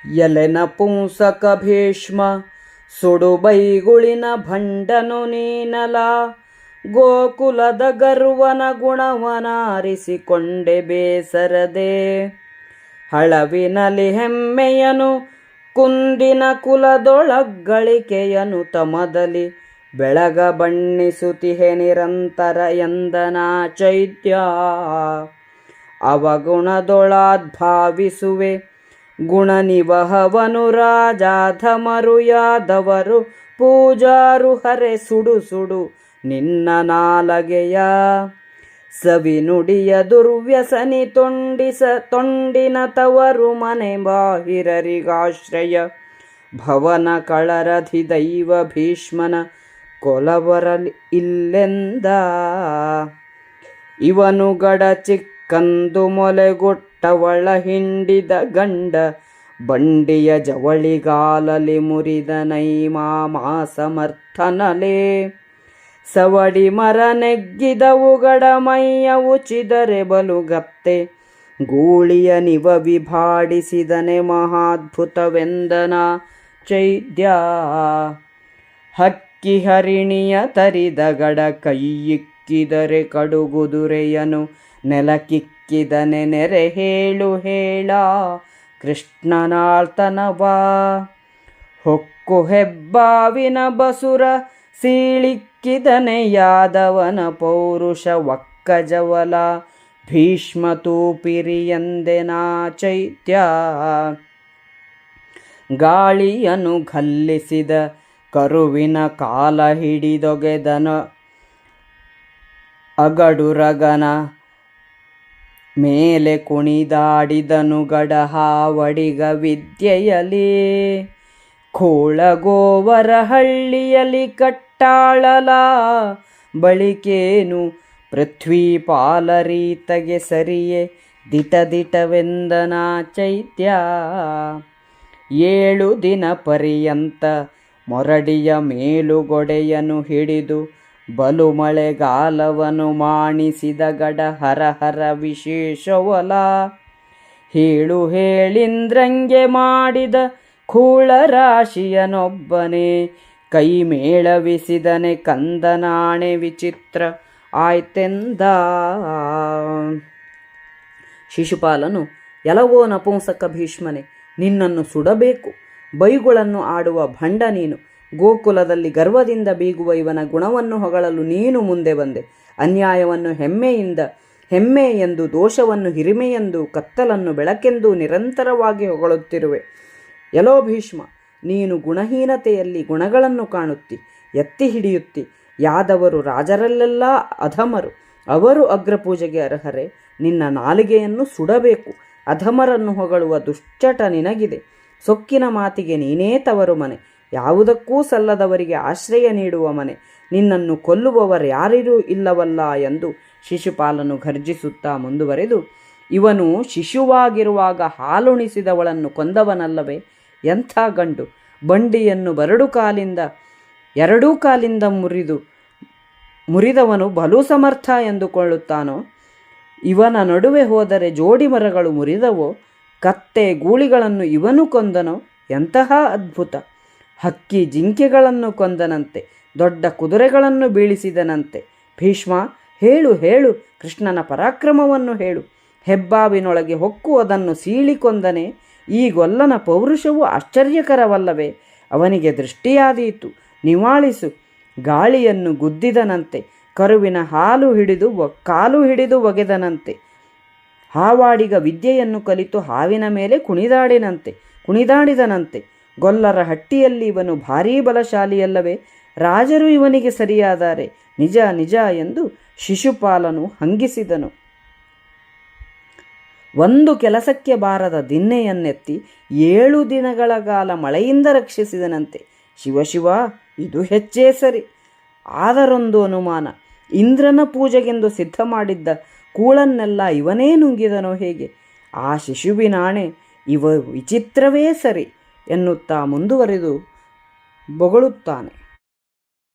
ಎಲೆನ ಪುಂಸಕ ಭೀಷ್ಮ ಸುಡು ಬೈಗುಳಿನ ಭಂಡನು ನೀನಲ. ಗೋಕುಲದ ಗರ್ವನ ಗುಣವನಾರಿಸಿಕೊಂಡೆ ಬೇಸರದೆ. ಹಳವಿನಲಿ ಹೆಮ್ಮೆಯನು ಕುಂದಿನ ಕುಲದೊಳಗಳಿಕೆಯನು ತಮದಲ್ಲಿ. ಬೆಳಗ ಬಣ್ಣಿಸುತ್ತಿಹೆ ನಿರಂತರ ಎಂದನ ಚೈತ್ಯ. ಅವಗುಣದೊಳಾದ್ಭಾವಿಸುವೆ ಗುಣನಿವಹವನು ರಾಜಾಧಮರು ಯಾದವರು ಪೂಜಾರು ಹರೆ ಸುಡು ಸುಡು ನಿನ್ನ ನಾಲಗೆಯ. ಸವಿನುಡಿಯ ದುರ್ವ್ಯಸನಿ ತೊಂಡಿನ ತವರು ಮನೆ ಬಾಹಿರರಿಗಾಶ್ರಯ. ಭವನ ಕಳರಧಿ ದೈವ ಭೀಷ್ಮನ ಕೊಲವರಲಿ ಇಲ್ಲೆಂದ. ಇವನು ಗಡ ಚಿಕ್ಕಂದು ಮೊಲೆಗೊಟ್ಟವಳ ಹಿಂಡಿದ ಗಂಡ. ಬಂಡಿಯ ಜವಳಿಗಾಲಲಿ ಮುರಿದ ನೈಮಾಮ ಸಮರ್ಥನಲೇ. ಸವಡಿ ಮರ ನೆಗ್ಗಿದವುಗಡ ಮೈಯ ಉಚಿದರೆ ಬಲುಗತ್ತೆ. ಗೂಳಿಯ ನಿವ ವಿಭಾಡಿಸಿದನೆ ಮಹಾದ್ಭುತವೆಂದನ ಚೈದ್ಯ. ಹಕ್ಕಿ ಹರಿಣಿಯ ತರಿದ ಗಡ ಕೈಯಿಕ್ಕಿದರೆ ಕಡುಗುದುರೆಯನು ನೆಲಕ್ಕಿಕ್ಕಿದನೆ ನೆರೆ ಹೇಳು ಹೇಳ ಕೃಷ್ಣನಾಳ್ತನವ. ಹೊಕ್ಕು ಹೆಬ್ಬಾವಿನ ಬಸುರ ಸೀಳಿಕ್ಕಿದನೆ ಯಾದವನ ಪೌರುಷ ಒಕ್ಕಜವಲ. ಭೀಷ್ಮ ತೂಪಿರಿಯಂದೆನ ಚೈತ್ಯ. ಗಾಳಿಯನು ಘಲ್ಲಿಸಿದ ಕರುವಿನ ಕಾಲ ಹಿಡಿದೊಗೆದನ ಅಗಡುರಗನ ಮೇಲೆ ಕುಣಿದಾಡಿದನು ಗಡ ಹಾವಡಿಗ ವಿದ್ಯೆಯಲಿ. ಖೋಳಗೋವರ ಹಳ್ಳಿಯಲಿ ಕಟ್ಟಾಳಲ ಬಳಿಕೇನು ಪೃಥ್ವೀಪಾಲರೀತಗೆ ಸರಿಯೇ ದಿಟದಿಟವೆಂದನ ಚೈತ್ಯ. 7 ದಿನ ಪರ್ಯಂತ ಮೊರಡಿಯ ಮೇಲುಗೊಡೆಯನು ಹಿಡಿದು ಬಲು ಮಳೆಗಾಲವನು ಮಾಣಿಸಿದ ಗಡ ಹರಹರ ವಿಶೇಷವಲ. ಹೇಳು ಹೇಳಿಂದ್ರಂಗೆ ಮಾಡಿದ ಖೂಳರಾಶಿಯನೊಬ್ಬನೇ ಕೈ ಮೇಳವಿಸಿದನೆ ಕಂದನಾಣೆ ವಿಚಿತ್ರ ಆಯ್ತೆಂದ. ಶಿಶುಪಾಲನು, ಎಲವೋ ನಪುಂಸಕ ಭೀಷ್ಮನೆ, ನಿನ್ನನ್ನು ಸುಡಬೇಕು. ಬೈಗುಳನ್ನು ಆಡುವ ಭಂಡ ನೀನು. ಗೋಕುಲದಲ್ಲಿ ಗರ್ವದಿಂದ ಬೀಗುವ ಇವನ ಗುಣವನ್ನು ಹೊಗಳಲು ನೀನು ಮುಂದೆ ಬಂದೆ. ಅನ್ಯಾಯವನ್ನು ಹೆಮ್ಮೆ ಎಂದು, ದೋಷವನ್ನು ಹಿರಿಮೆಯೆಂದು, ಕತ್ತಲನ್ನು ಬೆಳಕೆಂದು ನಿರಂತರವಾಗಿ ಹೊಗಳುತ್ತಿರುವೆ. ಎಲೋ ಭೀಷ್ಮ, ನೀನು ಗುಣಹೀನತೆಯಲ್ಲಿ ಗುಣಗಳನ್ನು ಕಾಣುತ್ತಿ, ಎತ್ತಿ ಹಿಡಿಯುತ್ತಿ. ಯಾದವರು ರಾಜರಲ್ಲೆಲ್ಲ ಅಧಮರು, ಅವರು ಅಗ್ರಪೂಜೆಗೆ ಅರ್ಹರೆ. ನಿನ್ನ ನಾಲಿಗೆಯನ್ನು ಸುಡಬೇಕು. ಅಧಮರನ್ನು ಹೊಗಳುವ ದುಶ್ಚಟ ನಿನಗಿದೆ. ಸೊಕ್ಕಿನ ಮಾತಿಗೆ ನೀನೇ ತವರು ಮನೆ, ಯಾವುದಕ್ಕೂ ಸಲ್ಲದವರಿಗೆ ಆಶ್ರಯ ನೀಡುವ ಮನೆ. ನಿನ್ನನ್ನು ಕೊಲ್ಲುವವರ್ಯಾರೂ ಇಲ್ಲವಲ್ಲ ಎಂದು ಶಿಶುಪಾಲನು ಘರ್ಜಿಸುತ್ತಾ ಮುಂದುವರೆದು, ಇವನು ಶಿಶುವಾಗಿರುವಾಗ ಹಾಲುಣಿಸಿದವಳನ್ನು ಕೊಂದವನಲ್ಲವೇ? ಎಂಥ ಗಂಡು! ಬಂಡಿಯನ್ನು ಎರಡೂ ಕಾಲಿಂದ ಮುರಿದವನು ಬಲು ಸಮರ್ಥ ಎಂದುಕೊಳ್ಳುತ್ತಾನೋ? ಇವನ ನಡುವೆ ಹೋದರೆ ಜೋಡಿ ಮರಗಳು ಮುರಿದವೋ? ಕತ್ತೆ ಗೂಳಿಗಳನ್ನು ಇವನು ಕೊಂದನೋ? ಎಂತಹ ಅದ್ಭುತ! ಹಕ್ಕಿ ಜಿಂಕೆಗಳನ್ನು ಕೊಂದನಂತೆ, ದೊಡ್ಡ ಕುದುರೆಗಳನ್ನು ಬೀಳಿಸಿದನಂತೆ. ಭೀಷ್ಮ, ಹೇಳು ಹೇಳು, ಕೃಷ್ಣನ ಪರಾಕ್ರಮವನ್ನು ಹೇಳು. ಹೆಬ್ಬಾವಿನೊಳಗೆ ಹೊಕ್ಕು ಅದನ್ನು ಸೀಳಿಕೊಂದನೆ. ಈ ಗೊಲ್ಲನ ಪೌರುಷವು ಆಶ್ಚರ್ಯಕರವಲ್ಲವೇ? ಅವನಿಗೆ ದೃಷ್ಟಿಯಾದೀತು, ನಿವಾಳಿಸು. ಗಾಳಿಯನ್ನು ಗುದ್ದಿದನಂತೆ, ಕರುವಿನ ಕಾಲು ಹಿಡಿದು ಒಗೆದನಂತೆ. ಹಾವಾಡಿಗ ವಿದ್ಯೆಯನ್ನು ಕಲಿತು ಹಾವಿನ ಮೇಲೆ ಕುಣಿದಾಡಿದನಂತೆ. ಗೊಲ್ಲರ ಹಟ್ಟಿಯಲ್ಲಿ ಇವನು ಭಾರೀ ಬಲಶಾಲಿಯಲ್ಲವೇ? ರಾಜರು ಇವನಿಗೆ ಸರಿಯಾದರೆ ನಿಜ ನಿಜ ಎಂದು ಶಿಶುಪಾಲನು ಹಂಗಿಸಿದನು. ಒಂದು ಕೆಲಸಕ್ಕೆ ಬಾರದ ದಿನ್ನೆಯನ್ನೆತ್ತಿ 7 ದಿನಗಳ ಕಾಲ ಮಳೆಯಿಂದ ರಕ್ಷಿಸಿದನಂತೆ. ಶಿವಶಿವ, ಇದು ಹೆಚ್ಚೇ ಸರಿ. ಆದರೊಂದು ಅನುಮಾನ, ಇಂದ್ರನ ಪೂಜೆಗೆಂದು ಸಿದ್ಧ ಮಾಡಿದ್ದ ಕೂಳನ್ನೆಲ್ಲ ಇವನೇ ನುಂಗಿದನೋ ಹೇಗೆ? ಆ ಶಿಶುವಿನಾಣೆ, ಇವ ವಿಚಿತ್ರವೇ ಸರಿ ಎನ್ನುತ್ತಾ ಮುಂದುವರೆದು ಬೊಗಳುತ್ತಾನೆ.